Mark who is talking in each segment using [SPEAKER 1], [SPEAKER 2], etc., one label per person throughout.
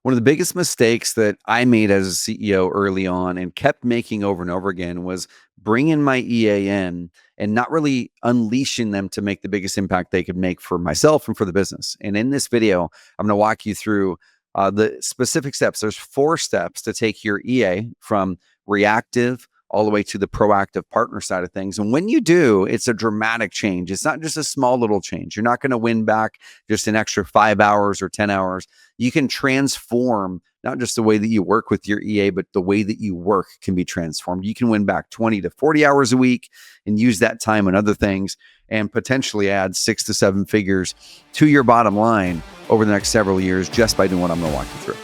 [SPEAKER 1] One of the biggest mistakes that I made as a CEO early on and kept making over and over again was bringing my EA in and not really unleashing them to make the biggest impact they could make for myself and for the business. And in this video, I'm going to walk you through the specific steps. There's 4 steps to take your EA from reactive all the way to the proactive partner side of things. And when you do, it's a dramatic change. It's not just a small little change. You're not going to win back just an extra 5 hours or 10 hours. You can transform not just the way that you work with your EA, but the way that you work can be transformed. You can win back 20 to 40 hours a week and use that time on other things and potentially add 6 to 7 figures to your bottom line over the next several years just by doing what I'm going to walk you through.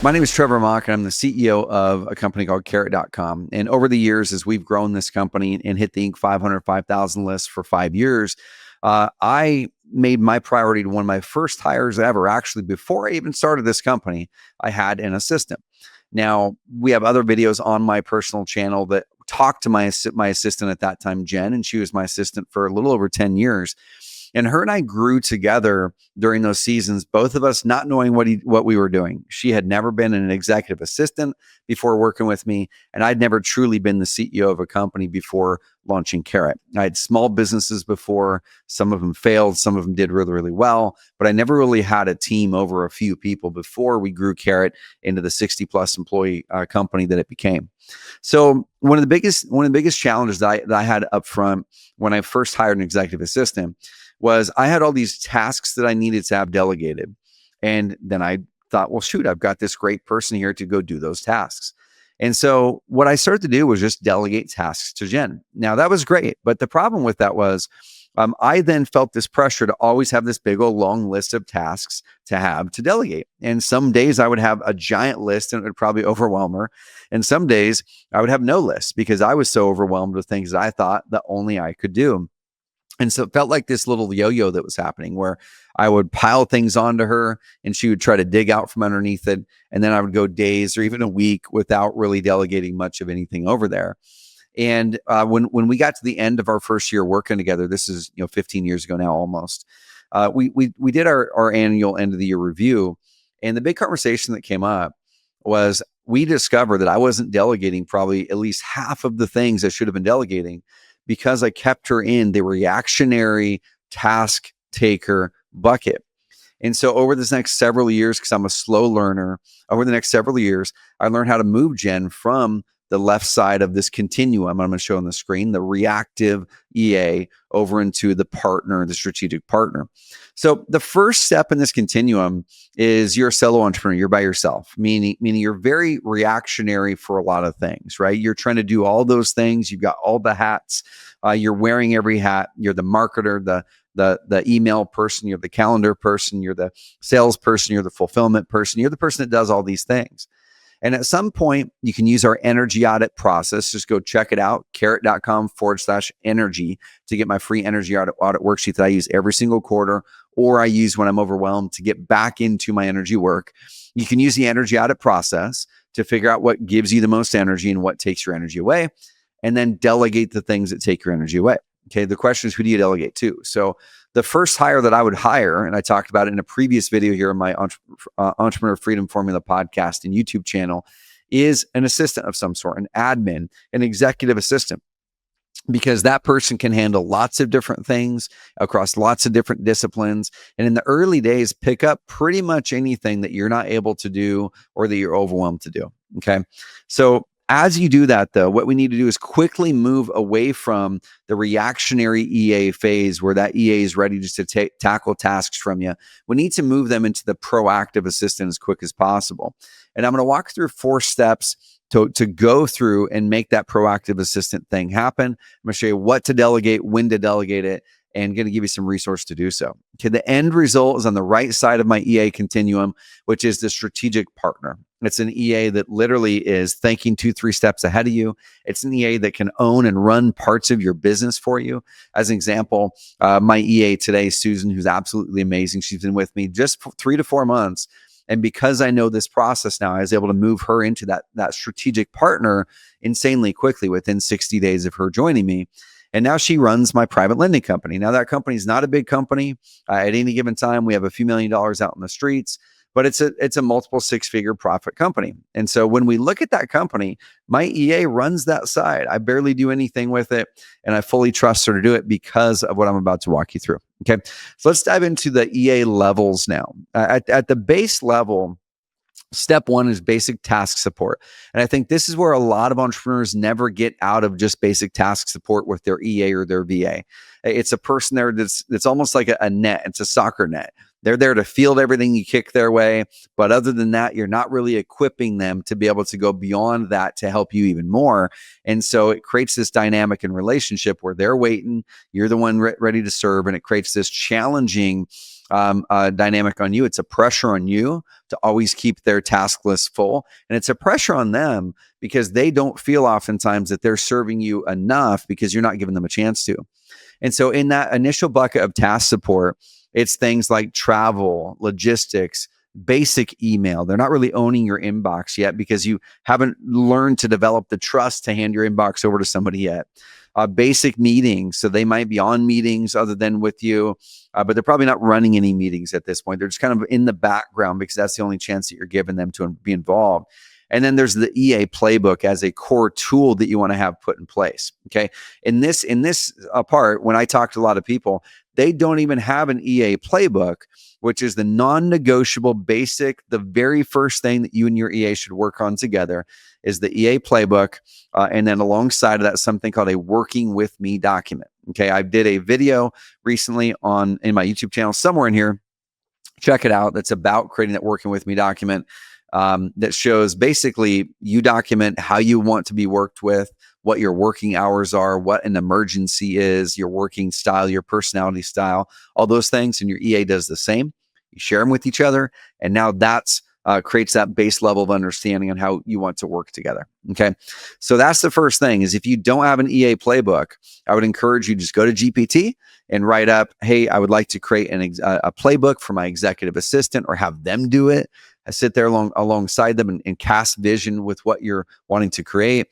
[SPEAKER 1] My name is Trevor Mock, and I'm the CEO of a company called Carrot.com. And over the years, as we've grown this company and hit the Inc. 505,000 list for 5 years, I made my priority to one of my first hires ever. Actually, before I even started this company, I had an assistant. Now, we have other videos on my personal channel that talk to my assistant at that time, Jen, and she was my assistant for a little over 10 years. And her and I grew together during those seasons, both of us not knowing what we were doing. She had never been an executive assistant before working with me, and I'd never truly been the CEO of a company before launching Carrot. I had small businesses before. Some of them failed. Some of them did really, really well, but I never really had a team over a few people before we grew Carrot into the 60 plus employee company that it became. So one of the biggest challenges that I had up front when I first hired an executive assistant was I had all these tasks that I needed to have delegated. And then I thought, well, shoot, I've got this great person here to go do those tasks. And so what I started to do was just delegate tasks to Jen. Now that was great. But the problem with that was I then felt this pressure to always have this big old long list of tasks to have to delegate. And some days I would have a giant list and it would probably overwhelm her. And some days I would have no list because I was so overwhelmed with things that I thought that only I could do. And so it felt like this little yo-yo that was happening where I would pile things onto her and she would try to dig out from underneath it. And then I would go days or even a week without really delegating much of anything over there. And when we got to the end of our first year working together, this is 15 years ago now almost, we did our annual end of the year review. And the big conversation that came up was we discovered that I wasn't delegating probably at least half of the things I should have been delegating because I kept her in the reactionary task taker bucket. And so over this next several years, because I'm a slow learner, over the next several years, I learned how to move Jen from the left side of this continuum I'm going to show on the screen, the reactive EA, over into the partner, the strategic partner. So the first step in this continuum is you're a solo entrepreneur. You're by yourself, meaning you're very reactionary for a lot of things, right? You're trying to do all those things. You've got all the hats. You're wearing every hat. You're the marketer, the email person. You're the calendar person. You're the sales person. You're the fulfillment person. You're the person that does all these things. And at some point, you can use our energy audit process. Just go check it out, carrot.com/energy to get my free energy audit worksheet that I use every single quarter, or I use when I'm overwhelmed to get back into my energy work. You can use the energy audit process to figure out what gives you the most energy and what takes your energy away, and then delegate the things that take your energy away. Okay, the question is, who do you delegate to? So the first hire that I would hire, and I talked about it in a previous video here on my Entrepreneur Freedom Formula podcast and YouTube channel, is an assistant of some sort, an admin, an executive assistant, because that person can handle lots of different things across lots of different disciplines. And in the early days, pick up pretty much anything that you're not able to do or that you're overwhelmed to do. Okay. So as you do that, though, what we need to do is quickly move away from the reactionary EA phase where that EA is ready just to tackle tasks from you. We need to move them into the proactive assistant as quick as possible. And I'm going to walk through 4 steps to go through and make that proactive assistant thing happen. I'm going to show you what to delegate, when to delegate it, and going to give you some resource to do so. Okay, the end result is on the right side of my EA continuum, which is the strategic partner. It's an EA that literally is thinking 2-3 steps ahead of you. It's an EA that can own and run parts of your business for you. As an example, my EA today, Susan, who's absolutely amazing. She's been with me just for 3 to 4 months. And because I know this process now, I was able to move her into that strategic partner insanely quickly within 60 days of her joining me. And now she runs my private lending company. Now that company is not a big company. At any given time, we have a few $1 million out in the streets, but it's a multiple six-figure profit company. And so when we look at that company, my EA runs that side. I barely do anything with it, and I fully trust her to do it because of what I'm about to walk you through. Okay, so let's dive into the EA levels now. At the base level, step one is basic task support. And I think this is where a lot of entrepreneurs never get out of just basic task support with their EA or their VA. It's a person there that's almost like a net. It's a soccer net. They're there to field everything you kick their way. But other than that, you're not really equipping them to be able to go beyond that to help you even more. And so it creates this dynamic and relationship where they're waiting, you're the one ready to serve. And it creates this challenging dynamic on you. It's a pressure on you to always keep their task list full. And it's a pressure on them because they don't feel oftentimes that they're serving you enough because you're not giving them a chance to. And so in that initial bucket of task support, it's things like travel, logistics, basic email. They're not really owning your inbox yet because you haven't learned to develop the trust to hand your inbox over to somebody yet. Basic meetings. So they might be on meetings other than with you, but they're probably not running any meetings at this point. They're just kind of in the background because that's the only chance that you're giving them to be involved. And then there's the EA playbook as a core tool that you want to have put in place. Okay. In this part, when I talk to a lot of people, they don't even have an EA playbook, which is the non-negotiable basic, the very first thing that you and your EA should work on together is the EA playbook. And then alongside of that, something called a working with me document. Okay. I did a video recently in my YouTube channel, somewhere in here. Check it out. That's about creating that working with me document. That shows basically you document how you want to be worked with, what your working hours are, what an emergency is, your working style, your personality style, all those things. And your EA does the same. You share them with each other. And now that's creates that base level of understanding on how you want to work together. Okay. So that's the first thing is if you don't have an EA playbook, I would encourage you to just go to GPT and write up, hey, I would like to create a playbook for my executive assistant or have them do it. I sit there alongside them and cast vision with what you're wanting to create.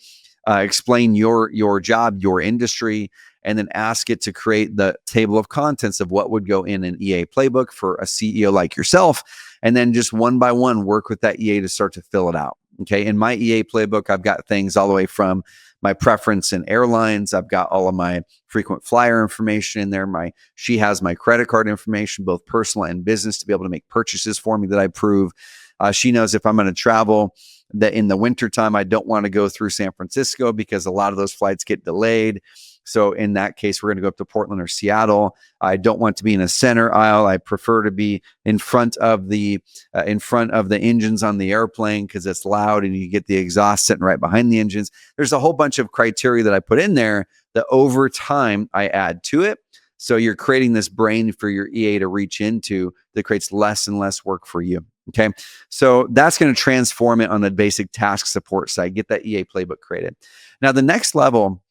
[SPEAKER 1] Explain your job, your industry, and then ask it to create the table of contents of what would go in an EA playbook for a CEO like yourself. And then just one by one, work with that EA to start to fill it out. Okay. In my EA playbook, I've got things all the way from my preference in airlines. I've got all of my frequent flyer information in there. She has my credit card information, both personal and business, to be able to make purchases for me that I approve. She knows if I'm going to travel, that in the wintertime, I don't want to go through San Francisco because a lot of those flights get delayed. So in that case, we're going to go up to Portland or Seattle. I don't want to be in a center aisle. I prefer to be in front of the engines on the airplane because it's loud and you get the exhaust sitting right behind the engines. There's a whole bunch of criteria that I put in there that over time I add to it. So you're creating this brain for your EA to reach into that creates less and less work for you. Okay. So that's going to transform it on the basic task support side, get that EA playbook created. Now, the next level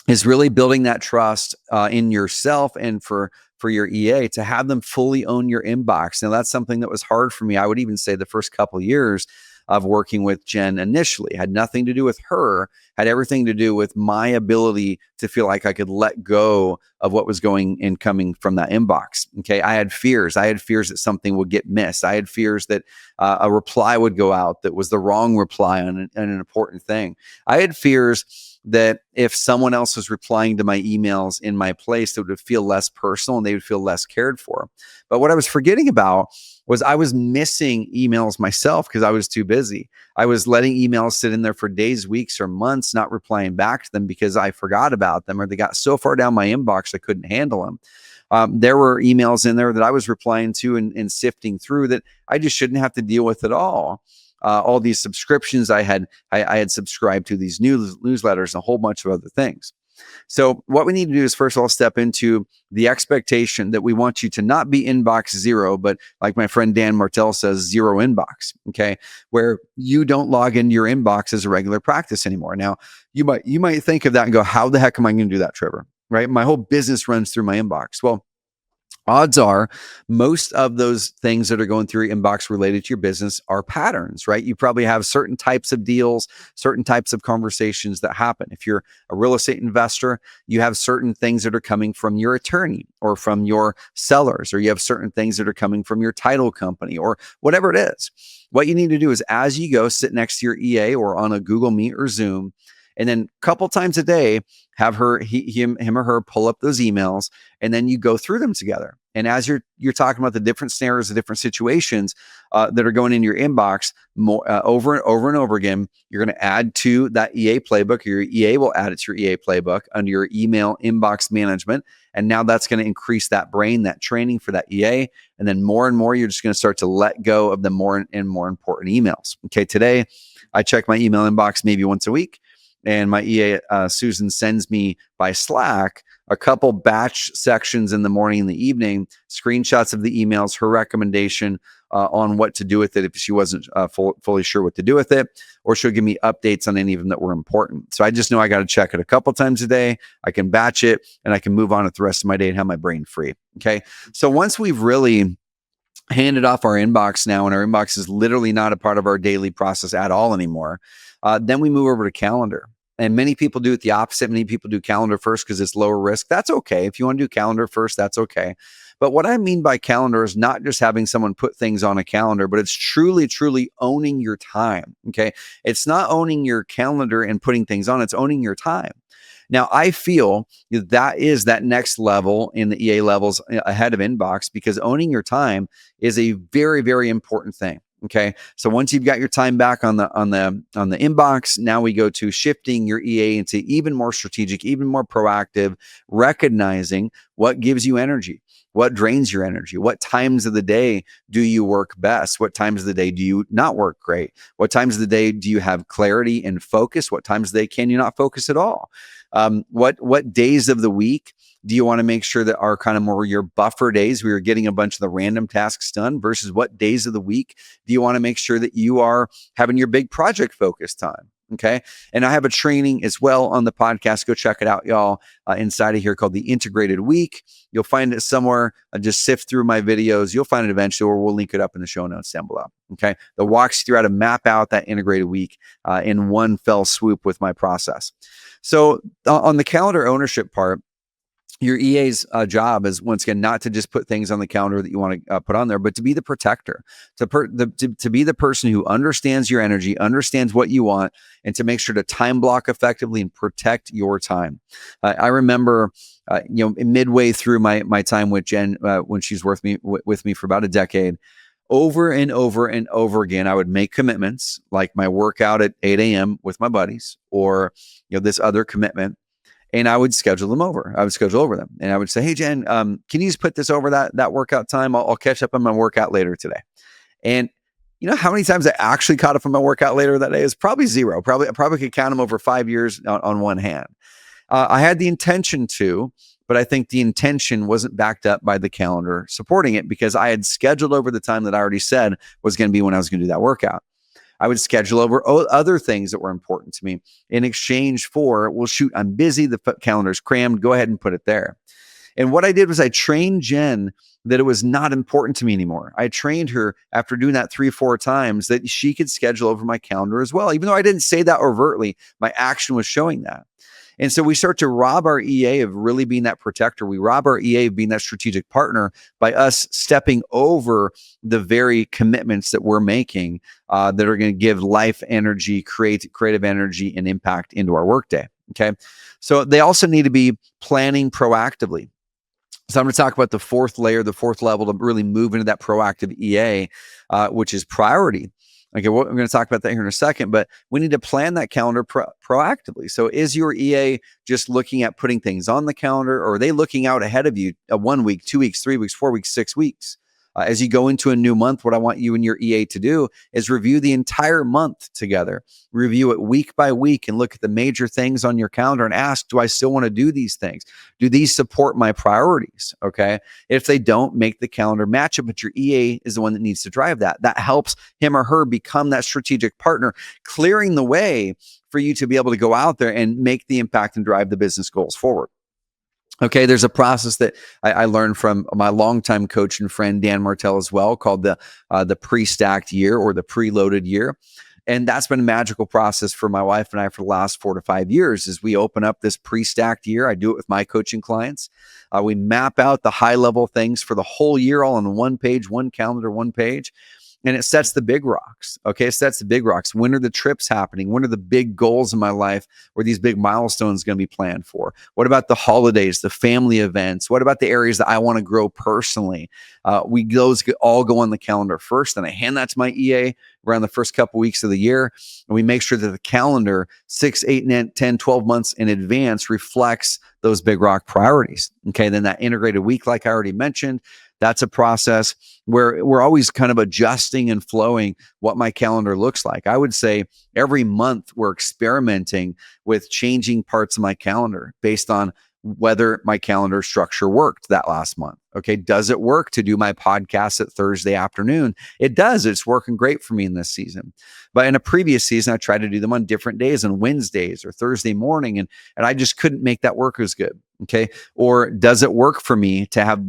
[SPEAKER 1] is really building that trust in yourself and for your EA to have them fully own your inbox. Now, that's something that was hard for me. I would even say the first couple of years of working with Jen initially had nothing to do with her, had everything to do with my ability to feel like I could let go of what was going and coming from that inbox. Okay. I had fears. I had fears that something would get missed. I had fears that a reply would go out that was the wrong reply on an important thing. I had fears that if someone else was replying to my emails in my place, it would feel less personal and they would feel less cared for. But what I was forgetting about was I was missing emails myself because I was too busy. I was letting emails sit in there for days, weeks, or months, not replying back to them because I forgot about them or they got so far down my inbox I couldn't handle them. There were emails in there that I was replying to and sifting through that I just shouldn't have to deal with at all. All these subscriptions I had subscribed to, these newsletters, and a whole bunch of other things. So what we need to do is first of all step into the expectation that we want you to not be inbox zero, but like my friend Dan Martell says, zero inbox. Okay, where you don't log into your inbox as a regular practice anymore. Now you might think of that and go, how the heck am I going to do that, Trevor? Right? My whole business runs through my inbox. Well, odds are most of those things that are going through your inbox related to your business are patterns, right? You probably have certain types of deals, certain types of conversations that happen. If you're a real estate investor, you have certain things that are coming from your attorney or from your sellers, or you have certain things that are coming from your title company or whatever it is. What you need to do is, as you go, sit next to your EA or on a Google Meet or Zoom, and then a couple times a day, have him or her pull up those emails, and then you go through them together. And as you're talking about the different scenarios, the different situations that are going in your inbox more over and over and over again, you're going to add to that EA playbook. Your EA will add it to your EA playbook under your email inbox management, and now that's going to increase that brain, that training for that EA. And then more and more, you're just going to start to let go of the more and more important emails. Okay, today I check my email inbox maybe once a week, and my EA Susan sends me by Slack a couple batch sections in the morning and the evening, screenshots of the emails, her recommendation on what to do with it if she wasn't fully sure what to do with it, or she'll give me updates on any of them that were important. So I just know I got to check it a couple times a day. I can batch it, and I can move on with the rest of my day and have my brain free. Okay. So once we've really handed off our inbox now, and our inbox is literally not a part of our daily process at all anymore, then we move over to calendar. And many people do it the opposite. Many people do calendar first because it's lower risk. That's okay. If you want to do calendar first, that's okay. But what I mean by calendar is not just having someone put things on a calendar, but it's truly, truly owning your time. Okay. It's not owning your calendar and putting things on, it's owning your time. Now, I feel that is that next level in the EA levels ahead of inbox, because owning your time is a very, very important thing. Okay. So once you've got your time back on the inbox, now we go to shifting your EA into even more strategic, even more proactive, recognizing what gives you energy, what drains your energy, what times of the day do you work best, what times of the day do you not work great, what times of the day do you have clarity and focus, what times of the day can you not focus at all. What days of the week do you want to make sure that are kind of more your buffer days where you're getting a bunch of the random tasks done, versus what days of the week do you want to make sure that you are having your big project focus time? Okay. And I have a training as well on the podcast. Go check it out, y'all, inside of here, called the Integrated Week. You'll find it somewhere. Just sift through my videos. You'll find it eventually, or we'll link it up in the show notes down below. Okay. That walks you through how to map out that integrated week in one fell swoop with my process. So on the calendar ownership part, your EA's job is, once again, not to just put things on the calendar that you want to put on there, but to be the protector, to be the person who understands your energy, understands what you want, and to make sure to time block effectively and protect your time. I remember, midway through my time with Jen, when she's with me for about a decade, over and over and over again, I would make commitments like my workout at 8 a.m. with my buddies, or this other commitment, and I would schedule them over. I would schedule over them, and I would say, "Hey, Jen, can you just put this over that workout time? I'll catch up on my workout later today." And you know how many times I actually caught up on my workout later that day? Is probably zero. I probably could count them over 5 years on one hand. I had the intention to, but I think the intention wasn't backed up by the calendar supporting it, because I had scheduled over the time that I already said was going to be when I was going to do that workout. I would schedule over other things that were important to me in exchange for, well, shoot, I'm busy. The calendar's crammed. Go ahead and put it there. And what I did was I trained Jen that it was not important to me anymore. I trained her, after doing that 3-4 times, that she could schedule over my calendar as well. Even though I didn't say that overtly, my action was showing that. And so we start to rob our EA of really being that protector. We rob our EA of being that strategic partner by us stepping over the very commitments that we're making that are going to give life energy, creative energy, and impact into our workday. Okay. So they also need to be planning proactively. So I'm going to talk about the fourth layer, the fourth level, to really move into that proactive EA, which is priority. Okay, well, I'm going to talk about that here in a second, but we need to plan that calendar proactively. So is your EA just looking at putting things on the calendar, or are they looking out ahead of you 1 week, 2 weeks, 3 weeks, 4 weeks, 6 weeks? As you go into a new month, what I want you and your EA to do is review the entire month together, review it week by week, and look at the major things on your calendar and ask, do I still want to do these things? Do these support my priorities? Okay. If they don't, make the calendar match it, but your EA is the one that needs to drive that. That helps him or her become that strategic partner, clearing the way for you to be able to go out there and make the impact and drive the business goals forward. Okay, there's a process that I learned from my longtime coach and friend Dan Martell as well, called the pre-stacked year or the preloaded year, and that's been a magical process for my wife and I for the last 4 to 5 years. Is we open up this pre-stacked year. I do it with my coaching clients. We map out the high level things for the whole year, all on one page, one calendar, one page, and it sets the big rocks. Okay, it sets the big rocks. When are the trips happening? When are the big goals in my life where these big milestones going to be planned for? What about the holidays, the family events? What about the areas that I want to grow personally? Those all go on the calendar first, and I hand that to my EA around the first couple weeks of the year, and we make sure that the calendar 6, 8, 10, 12 months in advance reflects those big rock priorities. Okay, then that integrated week, like I already mentioned, that's a process where we're always kind of adjusting and flowing what my calendar looks like. I would say every month we're experimenting with changing parts of my calendar based on whether my calendar structure worked that last month. Okay, does it work to do my podcast at Thursday afternoon? It does. It's working great for me in this season. But in a previous season, I tried to do them on different days, on Wednesdays or Thursday morning, and I just couldn't make that work as good. Okay, or does it work for me to have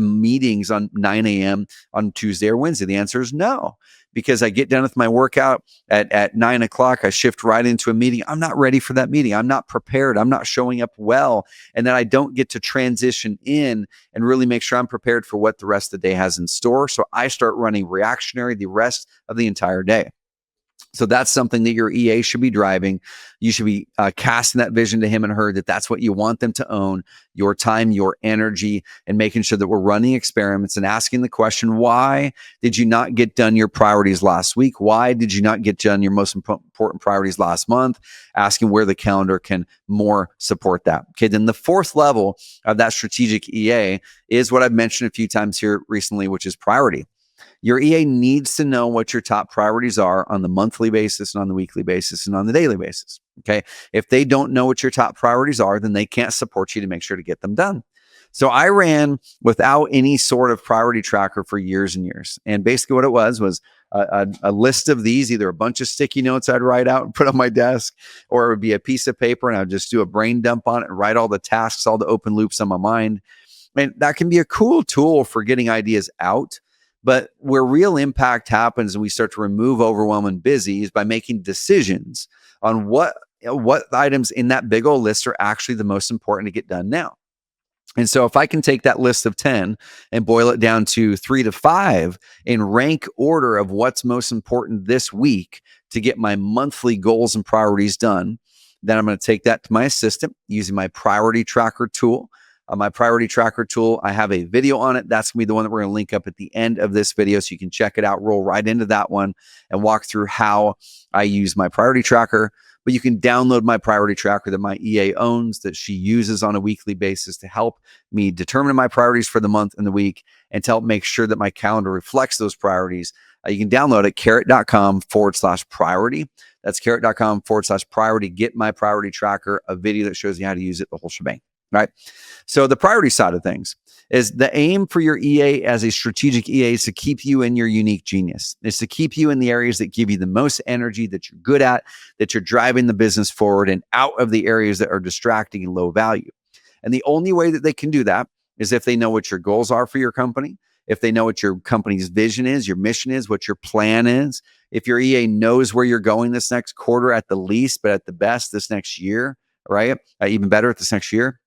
[SPEAKER 1] meetings on 9 a.m. on Tuesday or Wednesday? The answer is no, because I get done with my workout at 9 o'clock. I shift right into a meeting. I'm not ready for that meeting. I'm not prepared. I'm not showing up well. And then I don't get to transition in and really make sure I'm prepared for what the rest of the day has in store. So I start running reactionary the rest of the entire day. So that's something that your EA should be driving. You should be casting that vision to him and her that that's what you want them to own, your time, your energy, and making sure that we're running experiments and asking the question, why did you not get done your priorities last week? Why did you not get done your most important priorities last month? Asking where the calendar can more support that. Okay, then the fourth level of that strategic EA is what I've mentioned a few times here recently, which is priority. Your EA needs to know what your top priorities are on the monthly basis and on the weekly basis and on the daily basis. Okay. If they don't know what your top priorities are, then they can't support you to make sure to get them done. So I ran without any sort of priority tracker for years and years. And basically what it was a list of these, either a bunch of sticky notes I'd write out and put on my desk, or it would be a piece of paper and I'd just do a brain dump on it and write all the tasks, all the open loops on my mind. And that can be a cool tool for getting ideas out. But where real impact happens and we start to remove overwhelm and busy is by making decisions on what items in that big old list are actually the most important to get done now. And so if I can take that list of 10 and boil it down to 3 to 5 in rank order of what's most important this week to get my monthly goals and priorities done, then I'm going to take that to my assistant using my priority tracker tool. My priority tracker tool, I have a video on it. That's going to be the one that we're going to link up at the end of this video so you can check it out, roll right into that one and walk through how I use my priority tracker. But you can download my priority tracker that my EA owns, that she uses on a weekly basis to help me determine my priorities for the month and the week and to help make sure that my calendar reflects those priorities. You can download it, carrot.com/priority. That's carrot.com/priority. Get my priority tracker, a video that shows you how to use it, the whole shebang. Right. So the priority side of things is the aim for your EA as a strategic EA is to keep you in your unique genius. It's to keep you in the areas that give you the most energy, that you're good at, that you're driving the business forward, and out of the areas that are distracting and low value. And the only way that they can do that is if they know what your goals are for your company, if they know what your company's vision is, your mission is, what your plan is, if your EA knows where you're going this next quarter at the least, but at the best this next year, right? Even better at this next year.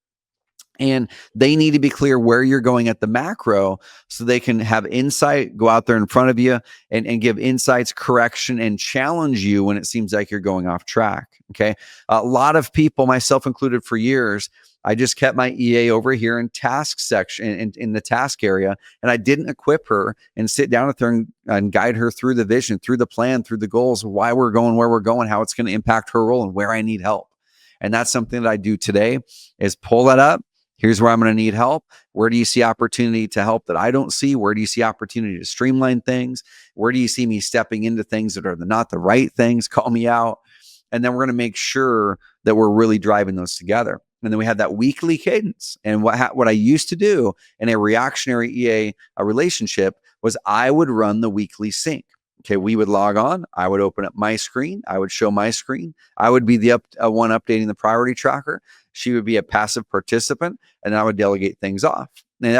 [SPEAKER 1] And they need to be clear where you're going at the macro so they can have insight, go out there in front of you and give insights, correction, and challenge you when it seems like you're going off track. Okay. A lot of people, myself included, for years, I just kept my EA over here in task section in the task area. And I didn't equip her and sit down with her and guide her through the vision, through the plan, through the goals, why we're going, where we're going, how it's going to impact her role and where I need help. And that's something that I do today is pull that up. Here's where I'm going to need help. Where do you see opportunity to help that I don't see? Where do you see opportunity to streamline things? Where do you see me stepping into things that are not the right things? Call me out. And then we're going to make sure that we're really driving those together. And then we have that weekly cadence. And what I used to do in a reactionary EA relationship was I would run the weekly sync. Okay, we would log on. I would open up my screen. I would show my screen. I would be the one updating the priority tracker. She would be a passive participant, and I would delegate things off. And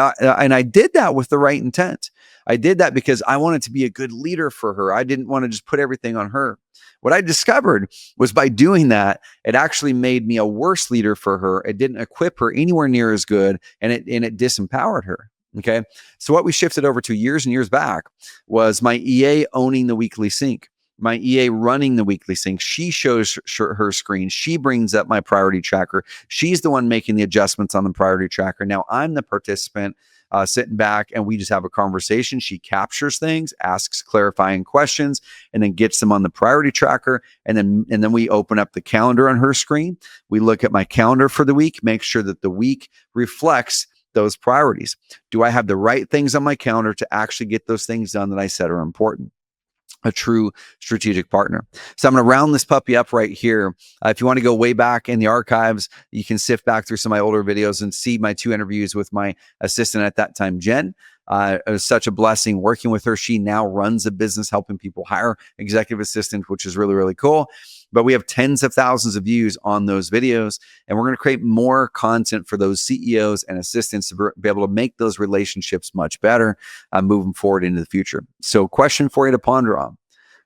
[SPEAKER 1] I did that with the right intent. I did that because I wanted to be a good leader for her. I didn't want to just put everything on her. What I discovered was by doing that, it actually made me a worse leader for her. It didn't equip her anywhere near as good, and it disempowered her. Okay. So what we shifted over to years and years back was my EA owning the weekly sync, my EA running the weekly sync. She shows her screen. She brings up my priority tracker. She's the one making the adjustments on the priority tracker. Now I'm the participant sitting back, and we just have a conversation. She captures things, asks clarifying questions, and then gets them on the priority tracker. And then we open up the calendar on her screen. We look at my calendar for the week, make sure that the week reflects those priorities. Do I have the right things on my calendar to actually get those things done that I said are important? A true strategic partner. So I'm going to round this puppy up right here. If you want to go way back in the archives, you can sift back through some of my older videos and see my 2 interviews with my assistant at that time, Jen. It was such a blessing working with her. She now runs a business helping people hire executive assistant, which is really, really cool. But we have tens of thousands of views on those videos, and we're going to create more content for those CEOs and assistants to be able to make those relationships much better moving forward into the future. So question for you to ponder on.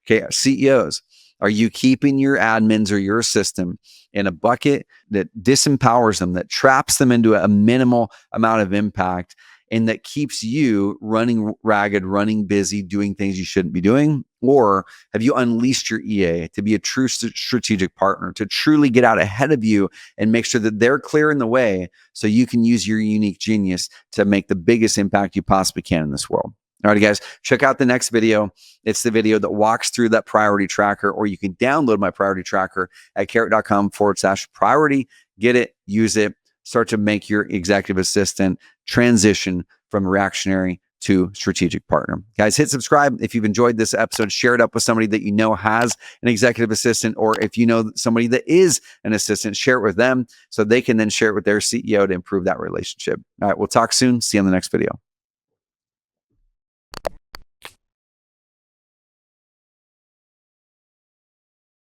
[SPEAKER 1] Okay, CEOs, are you keeping your admins or your system in a bucket that disempowers them, that traps them into a minimal amount of impact, and that keeps you running ragged, running busy, doing things you shouldn't be doing? Or have you unleashed your EA to be a true strategic partner, to truly get out ahead of you and make sure that they're clearing the way so you can use your unique genius to make the biggest impact you possibly can in this world? All right, guys, check out the next video. It's the video that walks through that priority tracker, or you can download my priority tracker at carrot.com/priority. Get it, use it, start to make your executive assistant transition from reactionary to strategic partner. Guys, hit subscribe. If you've enjoyed this episode, share it up with somebody that you know has an executive assistant, or if you know somebody that is an assistant, share it with them so they can then share it with their CEO to improve that relationship. All right, we'll talk soon. See you on the next video.